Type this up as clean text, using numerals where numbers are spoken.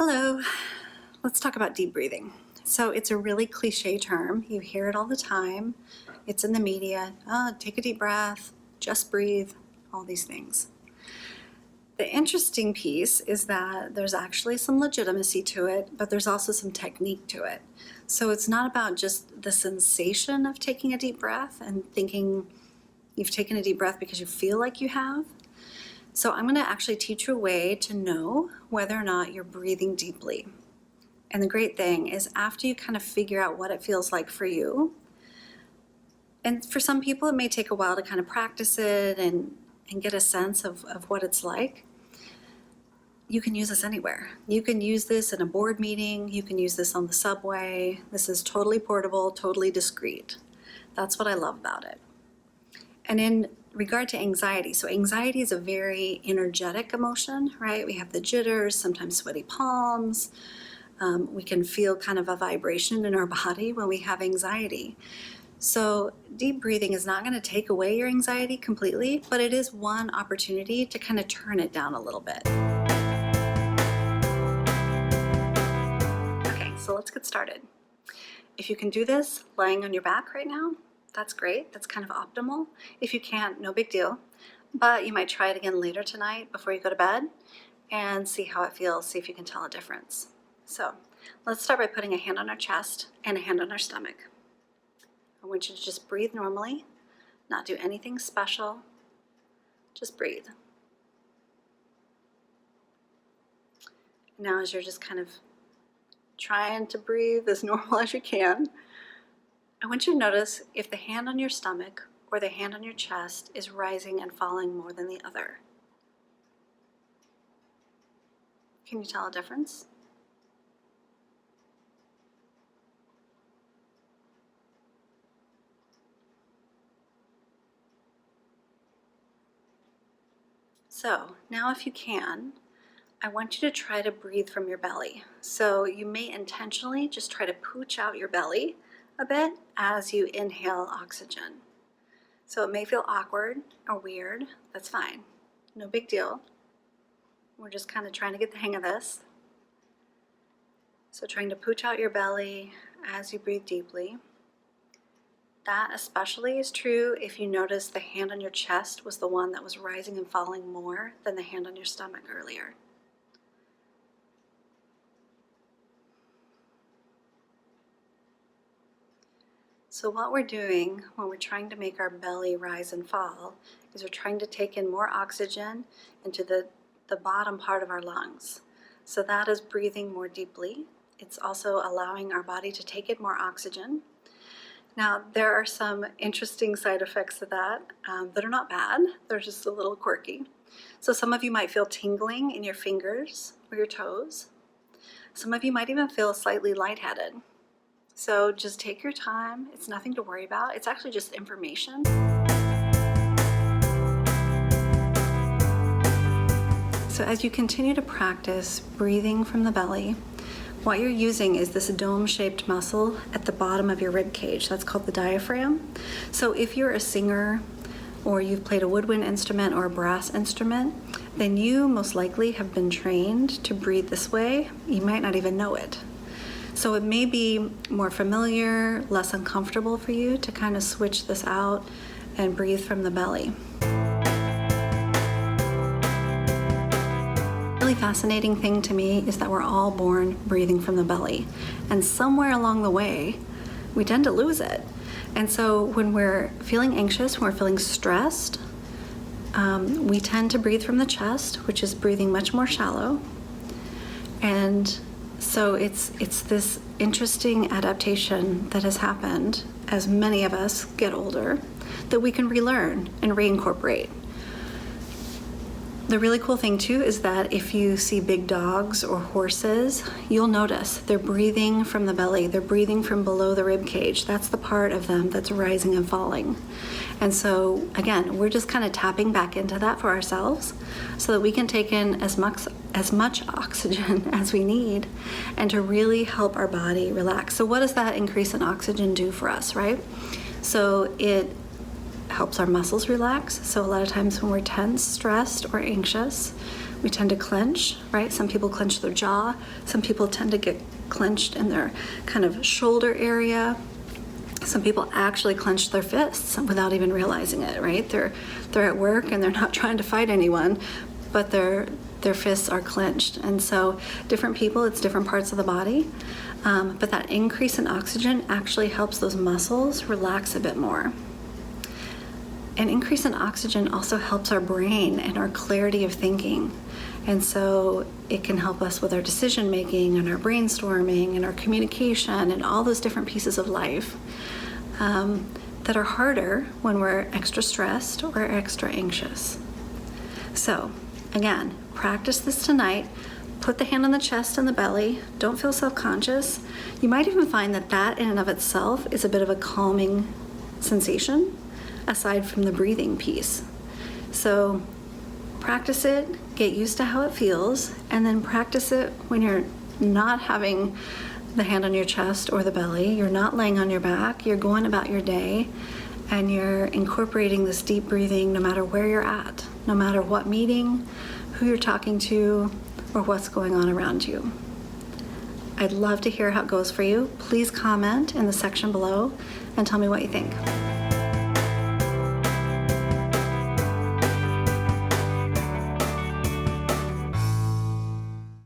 Hello, let's talk about deep breathing. So it's a really cliche term. You hear it all the time. It's in the media. Oh, take a deep breath, just breathe, all these things. The interesting piece is that there's actually some legitimacy to it, but there's also some technique to it. So it's not about just the sensation of taking a deep breath and thinking you've taken a deep breath because you feel like you have. So I'm going to actually teach you a way to know whether or not you're breathing deeply. And the great thing is after you kind of figure out what it feels like for you, and for some people it may take a while to kind of practice it and get a sense of what it's like, you can use this anywhere. You can use this in a board meeting, you can use this on the subway. This is totally portable, totally discreet. That's what I love about it. And in regard to anxiety, so anxiety is a very energetic emotion, right? We have the jitters, sometimes sweaty palms. We can feel kind of a vibration in our body when we have anxiety. So deep breathing is not going to take away your anxiety completely, but it is one opportunity to kind of turn it down a little bit. Okay, so let's get started. If you can do this lying on your back right now, that's great. That's kind of optimal. If you can't, no big deal. But you might try it again later tonight before you go to bed and see how it feels, see if you can tell a difference. So let's start by putting a hand on our chest and a hand on our stomach. I want you to just breathe normally, not do anything special. Just breathe. Now as you're just kind of trying to breathe as normal as you can, I want you to notice if the hand on your stomach or the hand on your chest is rising and falling more than the other. Can you tell a difference? So now if you can, I want you to try to breathe from your belly. So you may intentionally just try to pooch out your belly a bit as you inhale oxygen. So it may feel awkward or weird, that's fine. No big deal. We're just kind of trying to get the hang of this. So trying to pooch out your belly as you breathe deeply. That especially is true if you notice the hand on your chest was the one that was rising and falling more than the hand on your stomach earlier. So what we're doing when we're trying to make our belly rise and fall is we're trying to take in more oxygen into the bottom part of our lungs. So that is breathing more deeply. It's also allowing our body to take in more oxygen. Now, there are some interesting side effects of that that are not bad. They're just a little quirky. So some of you might feel tingling in your fingers or your toes. Some of you might even feel slightly lightheaded. So just take your time. It's nothing to worry about. It's actually just information. So as you continue to practice breathing from the belly, what you're using is this dome-shaped muscle at the bottom of your rib cage. That's called the diaphragm. So if you're a singer or you've played a woodwind instrument or a brass instrument, then you most likely have been trained to breathe this way. You might not even know it. So it may be more familiar, less uncomfortable for you to kind of switch this out and breathe from the belly. Really fascinating thing to me is that we're all born breathing from the belly, and somewhere along the way we tend to lose it. And so when we're feeling anxious, when we're feeling stressed, we tend to breathe from the chest, which is breathing much more shallow. And so it's this interesting adaptation that has happened as many of us get older that we can relearn and reincorporate. The really cool thing too is that if you see big dogs or horses, you'll notice they're breathing from the belly. They're breathing from below the rib cage. That's the part of them that's rising and falling. And so again, we're just kind of tapping back into that for ourselves so that we can take in as much oxygen as we need and to really help our body relax. So what does that increase in oxygen do for us, right? So it helps our muscles relax. So a lot of times when we're tense, stressed, or anxious, we tend to clench, right? Some people clench their jaw. Some people tend to get clenched in their kind of shoulder area. Some people actually clench their fists without even realizing it, right? They're at work and they're not trying to fight anyone, but their fists are clenched. And so different people, it's different parts of the body. But that increase in oxygen actually helps those muscles relax a bit more. An increase in oxygen also helps our brain and our clarity of thinking. And so it can help us with our decision making and our brainstorming and our communication and all those different pieces of life that are harder when we're extra stressed or extra anxious. So again, practice this tonight. Put the hand on the chest and the belly. Don't feel self-conscious. You might even find that that in and of itself is a bit of a calming sensation aside from the breathing piece. So practice it, get used to how it feels, and then practice it when you're not having the hand on your chest or the belly, you're not laying on your back, you're going about your day, and you're incorporating this deep breathing no matter where you're at, no matter what meeting, who you're talking to, or what's going on around you. I'd love to hear how it goes for you. Please comment in the section below and tell me what you think.